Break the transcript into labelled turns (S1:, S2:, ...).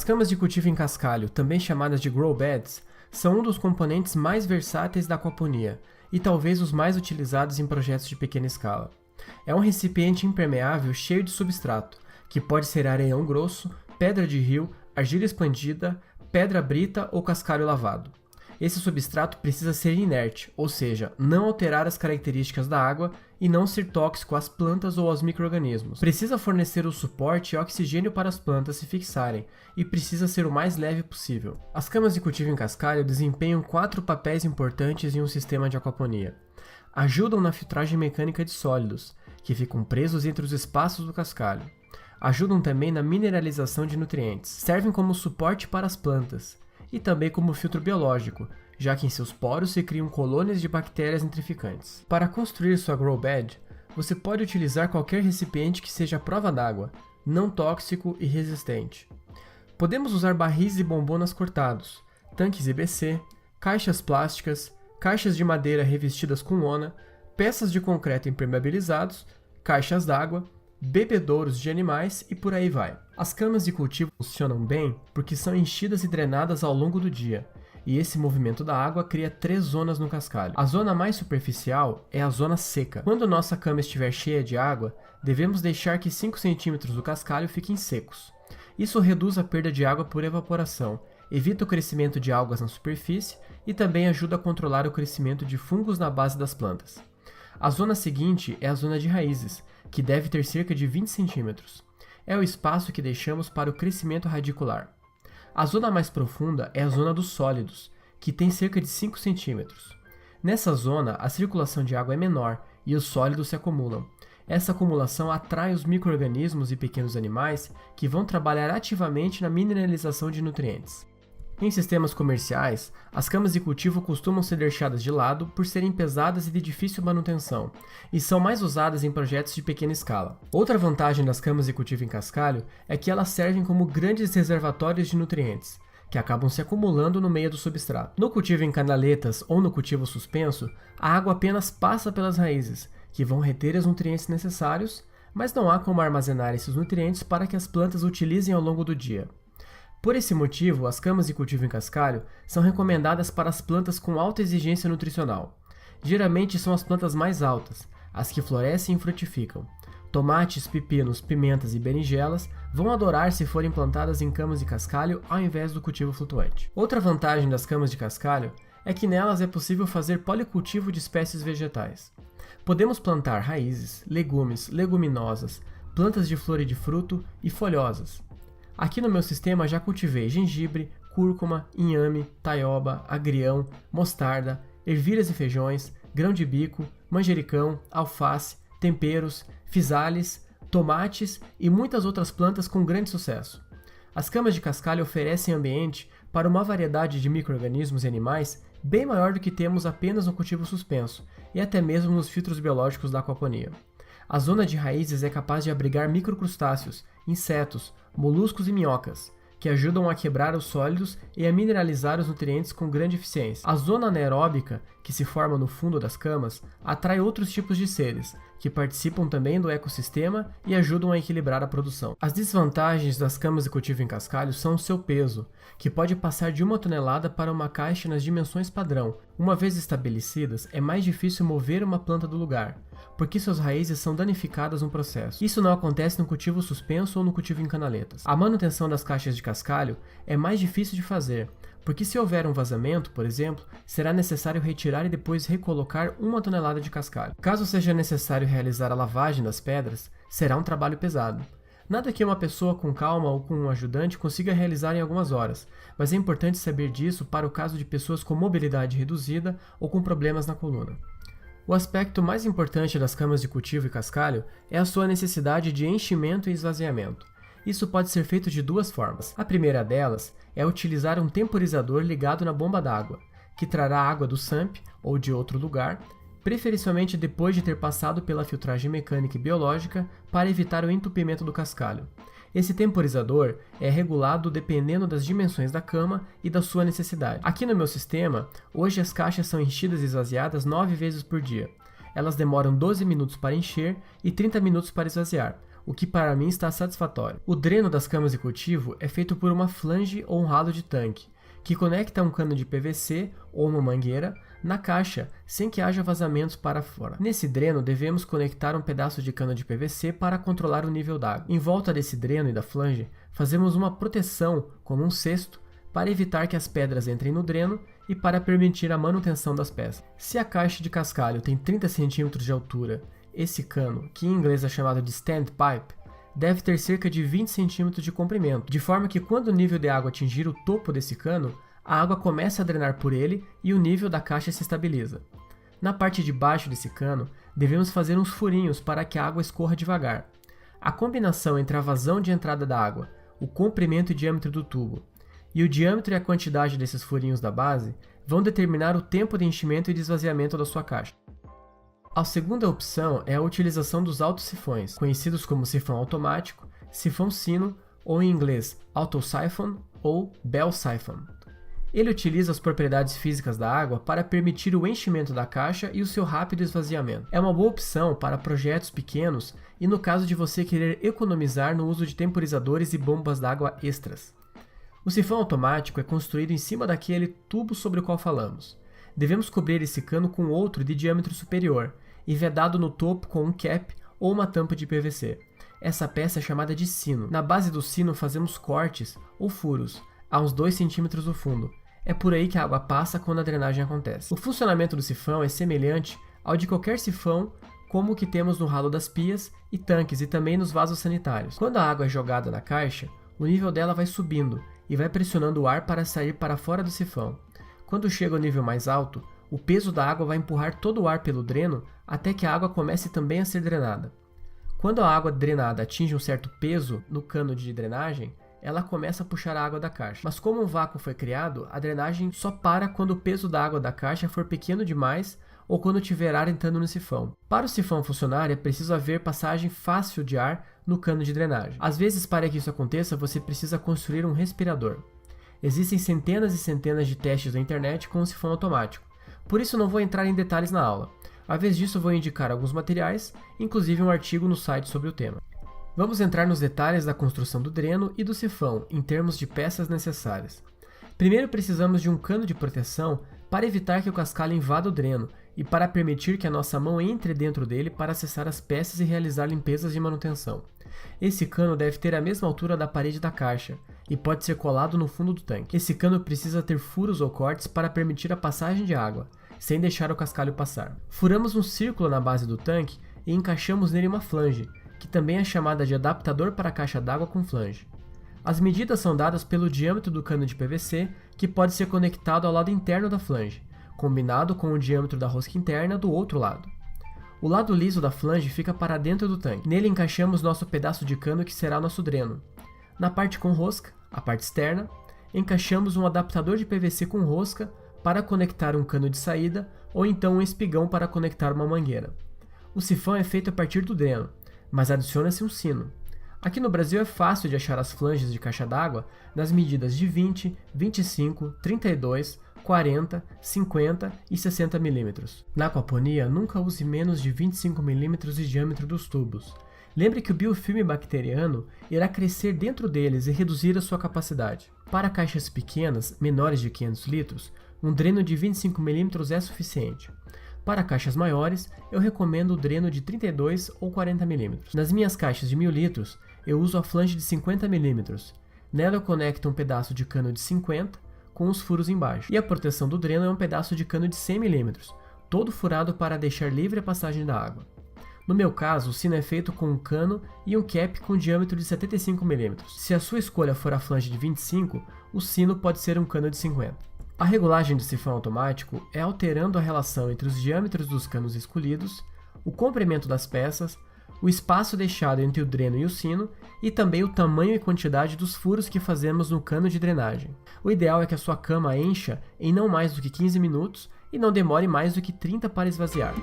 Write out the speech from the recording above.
S1: As camas de cultivo em cascalho, também chamadas de grow beds, são um dos componentes mais versáteis da aquaponia e talvez os mais utilizados em projetos de pequena escala. É um recipiente impermeável cheio de substrato, que pode ser areião grosso, pedra de rio, argila expandida, pedra brita ou cascalho lavado. Esse substrato precisa ser inerte, ou seja, não alterar as características da água e não ser tóxico às plantas ou aos micro-organismos. Precisa fornecer o suporte e oxigênio para as plantas se fixarem e precisa ser o mais leve possível. As camas de cultivo em cascalho desempenham 4 papéis importantes em um sistema de aquaponia. Ajudam na filtragem mecânica de sólidos, que ficam presos entre os espaços do cascalho. Ajudam também na mineralização de nutrientes. Servem como suporte para as plantas e também como filtro biológico, já que em seus poros se criam colônias de bactérias nitrificantes. Para construir sua grow bed, você pode utilizar qualquer recipiente que seja à prova d'água, não tóxico e resistente. Podemos usar barris e bombonas cortados, tanques IBC, caixas plásticas, caixas de madeira revestidas com lona, peças de concreto impermeabilizados, caixas d'água, bebedouros de animais e por aí vai. As camas de cultivo funcionam bem porque são enchidas e drenadas ao longo do dia, e esse movimento da água cria 3 zonas no cascalho. A zona mais superficial é a zona seca. Quando nossa cama estiver cheia de água, devemos deixar que 5 cm do cascalho fiquem secos. Isso reduz a perda de água por evaporação, evita o crescimento de algas na superfície e também ajuda a controlar o crescimento de fungos na base das plantas. A zona seguinte é a zona de raízes, que deve ter cerca de 20 cm. É o espaço que deixamos para o crescimento radicular. A zona mais profunda é a zona dos sólidos, que tem cerca de 5 cm. Nessa zona, a circulação de água é menor e os sólidos se acumulam. Essa acumulação atrai os micro-organismos e pequenos animais que vão trabalhar ativamente na mineralização de nutrientes. Em sistemas comerciais, as camas de cultivo costumam ser deixadas de lado por serem pesadas e de difícil manutenção, e são mais usadas em projetos de pequena escala. Outra vantagem das camas de cultivo em cascalho é que elas servem como grandes reservatórios de nutrientes, que acabam se acumulando no meio do substrato. No cultivo em canaletas ou no cultivo suspenso, a água apenas passa pelas raízes, que vão reter os nutrientes necessários, mas não há como armazenar esses nutrientes para que as plantas utilizem ao longo do dia. Por esse motivo, as camas de cultivo em cascalho são recomendadas para as plantas com alta exigência nutricional. Geralmente são as plantas mais altas, as que florescem e frutificam. Tomates, pepinos, pimentas e berinjelas vão adorar se forem plantadas em camas de cascalho ao invés do cultivo flutuante. Outra vantagem das camas de cascalho é que nelas é possível fazer policultivo de espécies vegetais. Podemos plantar raízes, legumes, leguminosas, plantas de flor e de fruto e folhosas. Aqui no meu sistema já cultivei gengibre, cúrcuma, inhame, taioba, agrião, mostarda, ervilhas e feijões, grão de bico, manjericão, alface, temperos, physalis, tomates e muitas outras plantas com grande sucesso. As camas de cascalho oferecem ambiente para uma variedade de micro-organismos e animais bem maior do que temos apenas no cultivo suspenso e até mesmo nos filtros biológicos da aquaponia. A zona de raízes é capaz de abrigar microcrustáceos, insetos, moluscos e minhocas, que ajudam a quebrar os sólidos e a mineralizar os nutrientes com grande eficiência. A zona anaeróbica, que se forma no fundo das camas, atrai outros tipos de seres, que participam também do ecossistema e ajudam a equilibrar a produção. As desvantagens das camas de cultivo em cascalho são o seu peso, que pode passar de 1 tonelada para uma caixa nas dimensões padrão. Uma vez estabelecidas, é mais difícil mover uma planta do lugar, porque suas raízes são danificadas no processo. Isso não acontece no cultivo suspenso ou no cultivo em canaletas. A manutenção das caixas de cascalho é mais difícil de fazer, porque se houver um vazamento, por exemplo, será necessário retirar e depois recolocar 1 tonelada de cascalho. Caso seja necessário realizar a lavagem das pedras, será um trabalho pesado. Nada que uma pessoa com calma ou com um ajudante consiga realizar em algumas horas, mas é importante saber disso para o caso de pessoas com mobilidade reduzida ou com problemas na coluna. O aspecto mais importante das camas de cultivo e cascalho é a sua necessidade de enchimento e esvaziamento. Isso pode ser feito de 2 formas. A primeira delas é utilizar um temporizador ligado na bomba d'água, que trará água do SUMP ou de outro lugar, preferencialmente depois de ter passado pela filtragem mecânica e biológica para evitar o entupimento do cascalho. Esse temporizador é regulado dependendo das dimensões da cama e da sua necessidade. Aqui no meu sistema, hoje as caixas são enchidas e esvaziadas 9 vezes por dia. Elas demoram 12 minutos para encher e 30 minutos para esvaziar, o que para mim está satisfatório. O dreno das camas de cultivo é feito por uma flange ou um ralo de tanque, que conecta um cano de PVC ou uma mangueira na caixa sem que haja vazamentos para fora. Nesse dreno, devemos conectar um pedaço de cano de PVC para controlar o nível d'água. Em volta desse dreno e da flange, fazemos uma proteção, como um cesto, para evitar que as pedras entrem no dreno e para permitir a manutenção das peças. Se a caixa de cascalho tem 30 cm de altura, esse cano, que em inglês é chamado de standpipe, deve ter cerca de 20 cm de comprimento, de forma que quando o nível de água atingir o topo desse cano, a água começa a drenar por ele e o nível da caixa se estabiliza. Na parte de baixo desse cano, devemos fazer uns furinhos para que a água escorra devagar. A combinação entre a vazão de entrada da água, o comprimento e diâmetro do tubo, e o diâmetro e a quantidade desses furinhos da base vão determinar o tempo de enchimento e de esvaziamento da sua caixa. A segunda opção é a utilização dos autossifões, conhecidos como sifão automático, sifão sino ou em inglês autosiphon ou bell siphon. Ele utiliza as propriedades físicas da água para permitir o enchimento da caixa e o seu rápido esvaziamento. É uma boa opção para projetos pequenos e no caso de você querer economizar no uso de temporizadores e bombas d'água extras. O sifão automático é construído em cima daquele tubo sobre o qual falamos. Devemos cobrir esse cano com outro de diâmetro superior e vedado no topo com um cap ou uma tampa de PVC. Essa peça é chamada de sino. Na base do sino fazemos cortes ou furos, a uns 2 cm do fundo. É por aí que a água passa quando a drenagem acontece. O funcionamento do sifão é semelhante ao de qualquer sifão, como o que temos no ralo das pias e tanques e também nos vasos sanitários. Quando a água é jogada na caixa, o nível dela vai subindo e vai pressionando o ar para sair para fora do sifão. Quando chega ao nível mais alto, o peso da água vai empurrar todo o ar pelo dreno até que a água comece também a ser drenada. Quando a água drenada atinge um certo peso no cano de drenagem, ela começa a puxar a água da caixa. Mas como um vácuo foi criado, a drenagem só para quando o peso da água da caixa for pequeno demais ou quando tiver ar entrando no sifão. Para o sifão funcionar, é preciso haver passagem fácil de ar no cano de drenagem. Às vezes, para que isso aconteça, você precisa construir um respirador. Existem centenas e centenas de testes na internet com o sifão automático, por isso não vou entrar em detalhes na aula. Ao invés disso, vou indicar alguns materiais, inclusive um artigo no site sobre o tema. Vamos entrar nos detalhes da construção do dreno e do sifão, em termos de peças necessárias. Primeiro precisamos de um cano de proteção para evitar que o cascalho invada o dreno e para permitir que a nossa mão entre dentro dele para acessar as peças e realizar limpezas de manutenção. Esse cano deve ter a mesma altura da parede da caixa e pode ser colado no fundo do tanque. Esse cano precisa ter furos ou cortes para permitir a passagem de água, sem deixar o cascalho passar. Furamos um círculo na base do tanque e encaixamos nele uma flange, que também é chamada de adaptador para a caixa d'água com flange. As medidas são dadas pelo diâmetro do cano de PVC, que pode ser conectado ao lado interno da flange, combinado com o diâmetro da rosca interna do outro lado. O lado liso da flange fica para dentro do tanque. Nele encaixamos nosso pedaço de cano que será nosso dreno. Na parte com rosca, a parte externa, encaixamos um adaptador de PVC com rosca para conectar um cano de saída ou então um espigão para conectar uma mangueira. O sifão é feito a partir do dreno, mas adiciona-se um sino. Aqui no Brasil é fácil de achar as flanges de caixa d'água nas medidas de 20, 25, 32, 40, 50 e 60 mm. Na aquaponia, nunca use menos de 25 mm de diâmetro dos tubos. Lembre que o biofilme bacteriano irá crescer dentro deles e reduzir a sua capacidade. Para caixas pequenas, menores de 500 litros, um dreno de 25 mm é suficiente. Para caixas maiores, eu recomendo o dreno de 32 ou 40 mm. Nas minhas caixas de 1000 litros, eu uso a flange de 50 mm. Nela eu conecto um pedaço de cano de 50 com os furos embaixo. E a proteção do dreno é um pedaço de cano de 100 mm, todo furado para deixar livre a passagem da água. No meu caso, o sino é feito com um cano e um cap com diâmetro de 75 mm. Se a sua escolha for a flange de 25, o sino pode ser um cano de 50. A regulagem do sifão automático é alterando a relação entre os diâmetros dos canos escolhidos, o comprimento das peças, o espaço deixado entre o dreno e o sino e também o tamanho e quantidade dos furos que fazemos no cano de drenagem. O ideal é que a sua cama encha em não mais do que 15 minutos e não demore mais do que 30 para esvaziar.